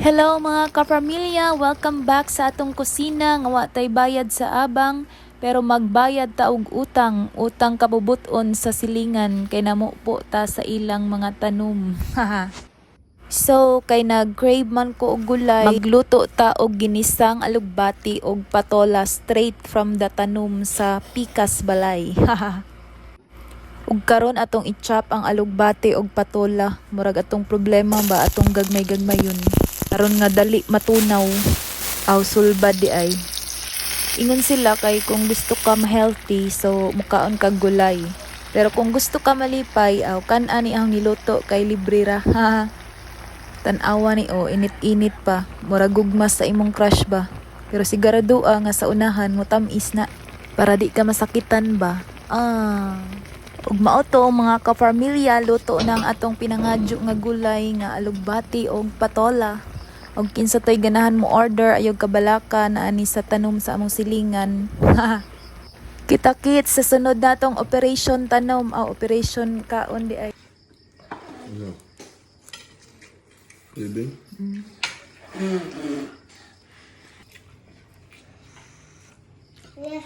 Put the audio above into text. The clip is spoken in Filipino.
Hello mga kapamilya! Welcome back sa atong kusina nga wa tay bayad sa abang pero magbayad ta og utang kabubuton sa silingan kay namo po ta sa ilang mga tanom. So kay nag-crave man ko og gulay, magluto ta og ginisang alugbati og patola straight from the tanom sa Pikas Balay. Ug karon atong i-chop ang alugbati og patola. Murag atong problema ba atong gagmay-gagmay yun. Karon nga dali matunaw. Aw sulbad di ay. Ingon sila kay kung gusto ka ma-healthy so mukaon kag gulay. Pero kung gusto ka malipay, aw kan-ani ang niluto kay libre ra. Tan-awa ni init-init pa. Murag gugmas sa imong crush ba. Pero sigurado nga sa unahan mo tamis na para di ka masakitan ba. Ug mao to mga kapamilya, luto ng atong pinangadyo nga gulay nga alugbati og patola. Og kinsa toy ganahan mo order ayog kabalaka na ani sa tanom sa among silingan. Kita-kits sa sunod natong operation tanom, operation kaon di ay. Ano? Living? Yeah.